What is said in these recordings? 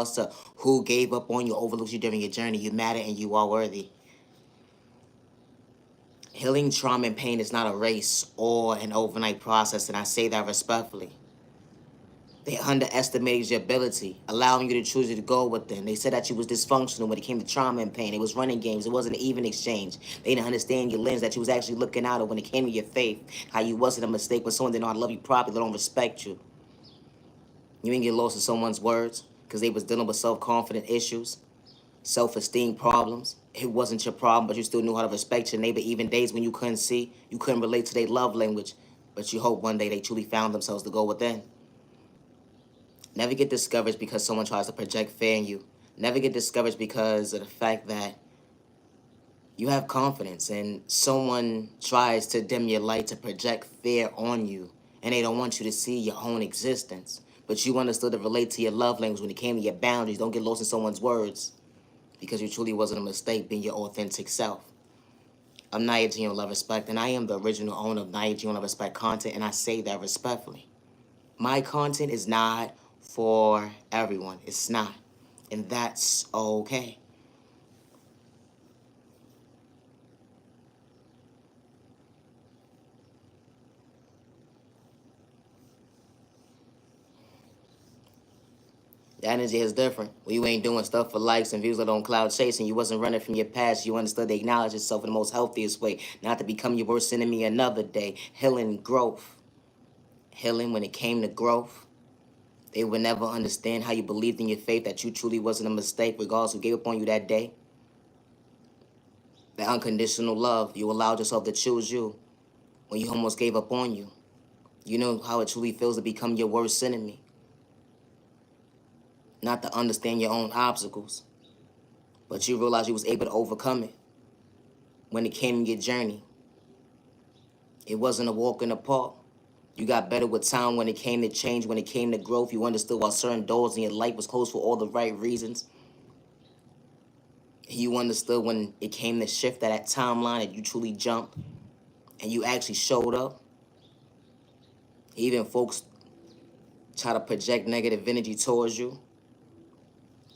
to who gave up on you, overlooked you during your journey. You matter and you are worthy. Healing trauma and pain is not a race or an overnight process, and I say that respectfully. They underestimated your ability, allowing you to choose to go with them. They said that you was dysfunctional when it came to trauma and pain. It was running games. It wasn't an even exchange. They didn't understand your lens that you was actually looking out of when it came to your faith. How you wasn't a mistake when someone didn't know how to love you properly, they don't respect you. You didn't get lost in someone's words because they was dealing with self-confidence issues, self-esteem problems. It wasn't your problem, but you still knew how to respect your neighbor. Even days when you couldn't see, you couldn't relate to their love language, but you hope one day they truly found themselves to go within. Never get discouraged because someone tries to project fear in you. Never get discouraged because of the fact that you have confidence and someone tries to dim your light to project fear on you, and they don't want you to see your own existence. But you understood to relate to your love language when it came to your boundaries. Don't get lost in someone's words because you truly wasn't a mistake being your authentic self. I'm Naya Gino Love Respect, and I am the original owner of Naya Gino Love Respect content, and I say that respectfully. My content is not for everyone. It's not. And that's okay. The energy is different. When you ain't doing stuff for likes and views or on cloud chasing, you wasn't running from your past. You understood to acknowledge yourself in the most healthiest way, not to become your worst enemy another day. Healing growth. Healing when it came to growth. They would never understand how you believed in your faith, that you truly wasn't a mistake, regardless who gave up on you that day. That unconditional love, you allowed yourself to choose you when you almost gave up on you. You know how it truly feels to become your worst enemy. Not to understand your own obstacles, but you realize you was able to overcome it when it came in your journey. It wasn't a walk in the park. You got better with time when it came to change, when it came to growth. You understood why certain doors in your life was closed for all the right reasons. You understood when it came to shift that timeline that you truly jumped and you actually showed up. Even folks try to project negative energy towards you.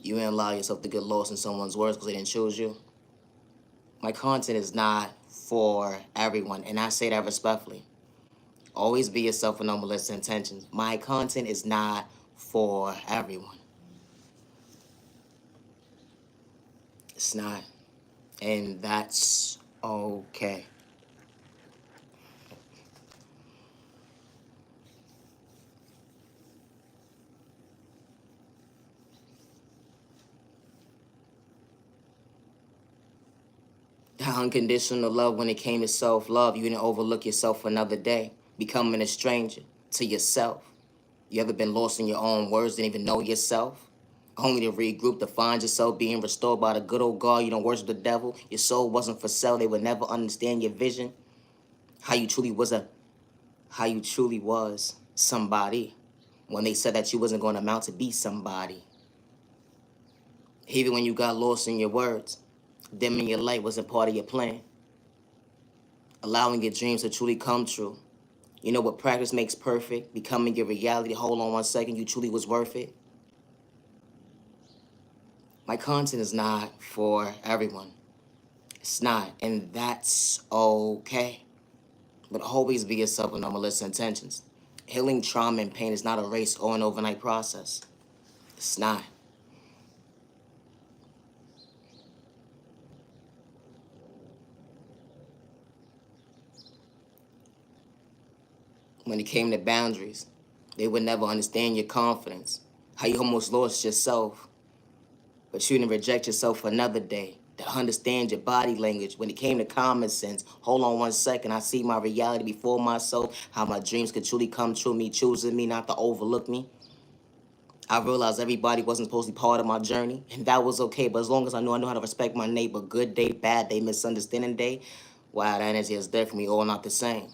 You didn't allow yourself to get lost in someone's words because they didn't choose you. My content is not for everyone, and I say that respectfully. Always be yourself with no malicious intentions. My content is not for everyone. It's not. And that's okay. That unconditional love when it came to self-love, you didn't overlook yourself for another day, becoming a stranger to yourself. You ever been lost in your own words, didn't even know yourself? Only to regroup to find yourself being restored by the good old God. You don't worship the devil. Your soul wasn't for sale. They would never understand your vision. How you truly was somebody when they said that you wasn't going to amount to be somebody. Even when you got lost in your words, dimming your light wasn't part of your plan. Allowing your dreams to truly come true. You know what practice makes perfect? Becoming your reality. Hold on one second. You truly was worth it. My content is not for everyone. It's not. And that's okay. But always be yourself with no malicious intentions. Healing trauma and pain is not a race or an overnight process. It's not. When it came to boundaries, they would never understand your confidence. How you almost lost yourself, but you didn't reject yourself for another day. To understand your body language. When it came to common sense, hold on one second, I see my reality before myself, how my dreams could truly come true, me choosing me not to overlook me. I realized everybody wasn't supposed to be part of my journey, and that was okay, but as long as I knew how to respect my neighbor, good day, bad day, misunderstanding day, wow, that energy is different, we all not the same.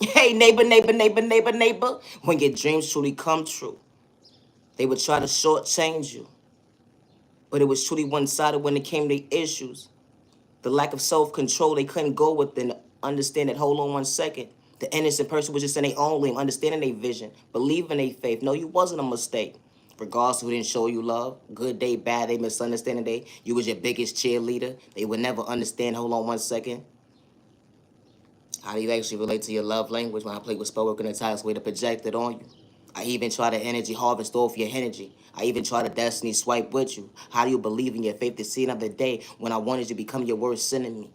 Hey, neighbor, neighbor, neighbor, neighbor, neighbor, when your dreams truly come true, they would try to shortchange you. But it was truly one-sided when it came to issues. The lack of self-control, they couldn't go within, understand that, hold on one second. The innocent person was just in their own lane, understanding their vision, believing their faith. No, you wasn't a mistake. Regardless of who didn't show you love, good day, bad day, misunderstanding day, you was your biggest cheerleader. They would never understand. Hold on 1 second. How do you actually relate to your love language? When I play with spell work and the tightest way to project it on you. I even try to energy harvest off your energy. I even try to destiny swipe with you. How do you believe in your faith to see another day when I wanted you to become your worst enemy?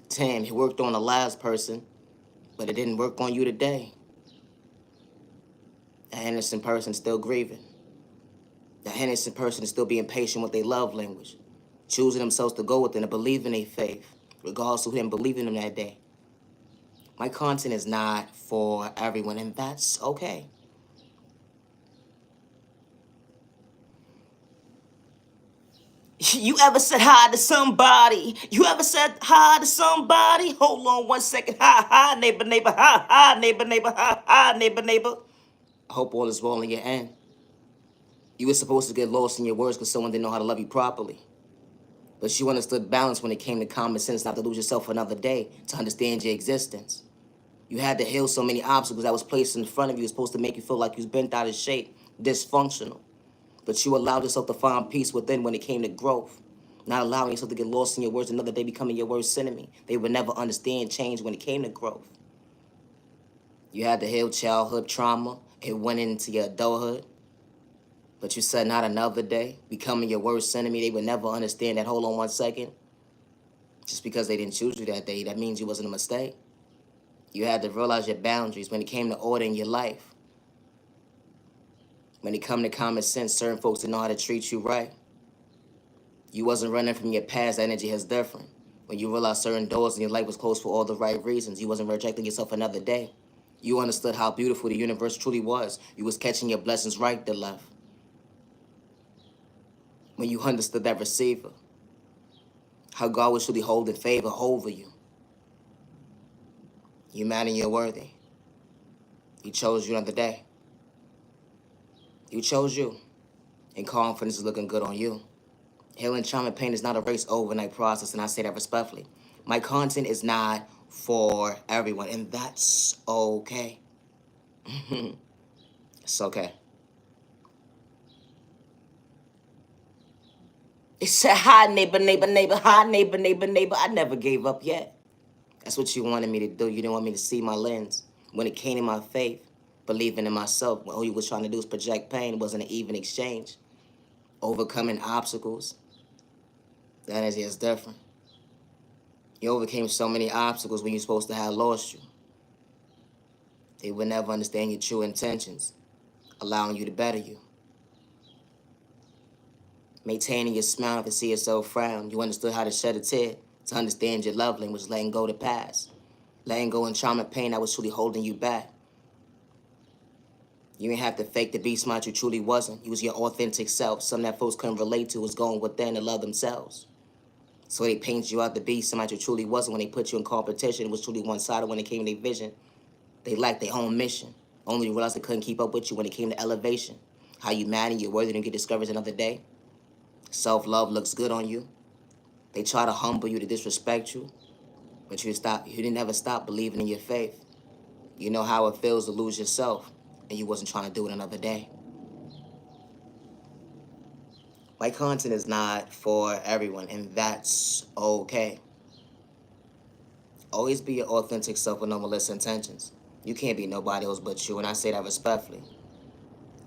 10, it worked on the last person, but it didn't work on you today. That innocent person still grieving. That innocent person is still being patient with their love language. Choosing themselves to go with and to believe in their faith, regardless of who didn't believe in them that day. My content is not for everyone, and that's okay. You ever said hi to somebody? You ever said hi to somebody? Hold on 1 second. Hi, hi, neighbor, neighbor. Hi, hi, neighbor, neighbor. Hi, hi, neighbor, neighbor. I hope all is well in your end. You were supposed to get lost in your words because someone didn't know how to love you properly. But you understood balance when it came to common sense, not to lose yourself for another day, to understand your existence. You had to heal so many obstacles that was placed in front of you. It was supposed to make you feel like you was bent out of shape, dysfunctional. But you allowed yourself to find peace within when it came to growth. Not allowing yourself to get lost in your words, another day becoming your worst enemy. They would never understand change when it came to growth. You had to heal childhood trauma. It went into your adulthood. But you said not another day, becoming your worst enemy. They would never understand that. Hold on 1 second. Just because they didn't choose you that day, that means you wasn't a mistake. You had to realize your boundaries when it came to order in your life. When it come to common sense, certain folks didn't know how to treat you right. You wasn't running from your past. That energy is different. When you realized certain doors in your life was closed for all the right reasons, you wasn't rejecting yourself another day. You understood how beautiful the universe truly was. You was catching your blessings right to left. When you understood that receiver, how God was truly holding favor over you. You man and you're worthy. He chose you another day. You chose you. And confidence is looking good on you. Healing trauma and pain is not a race overnight process, and I say that respectfully. My content is not for everyone, and that's okay. It's okay. It said, hi, neighbor, neighbor, neighbor, hi, neighbor, neighbor, neighbor. I never gave up yet. That's what you wanted me to do. You didn't want me to see my lens. When it came to my faith, believing in myself, when all you was trying to do was project pain, it wasn't an even exchange. Overcoming obstacles, the energy is different. You overcame so many obstacles when you're supposed to have lost you. They would never understand your true intentions, allowing you to better you. Maintaining your smile if you see yourself frown. You understood how to shed a tear, to understand your love language, letting go of the past. Letting go in trauma and pain that was truly holding you back. You didn't have to fake the be smart you truly wasn't. You was your authentic self. Something that folks couldn't relate to was going within to love themselves. So they painted you out to be somebody you truly wasn't. When they put you in competition, it was truly one-sided when it came to their vision. They lacked their own mission. Only realized they couldn't keep up with you when it came to elevation. How you mad and you're worthy to get discouraged another day. Self-love looks good on you. They try to humble you, to disrespect you. But you didn't ever stop believing in your faith. You know how it feels to lose yourself, and you wasn't trying to do it another day. My content is not for everyone, and that's okay. Always be your authentic self with no malicious intentions. You can't be nobody else but you, and I say that respectfully.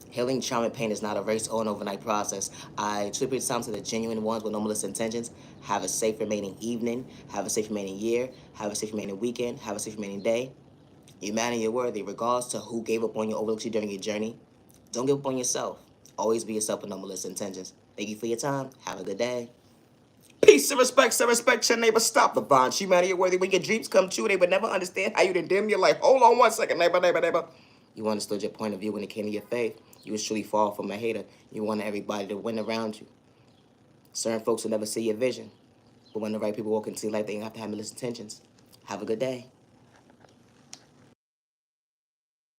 Healing trauma and pain is not a race or an overnight process. I attribute time to the genuine ones with no malicious intentions. Have a safe remaining evening. Have a safe remaining year. Have a safe remaining weekend. Have a safe remaining day. You're man and you're worthy, regardless to who gave up on you or overlooked you during your journey. Don't give up on yourself. Always be yourself with no malicious intentions. Thank you for your time. Have a good day. Peace and respect your neighbor. Stop the bond. You man and you're worthy. When your dreams come true, they would never understand how you done dim your life. Hold on 1 second, neighbor, neighbor, neighbor. You understood your point of view when it came to your faith. You was truly far from a hater. You wanted everybody to win around you. Certain folks will never see your vision. But when the right people walk into your life, they have to have malicious intentions. Have a good day.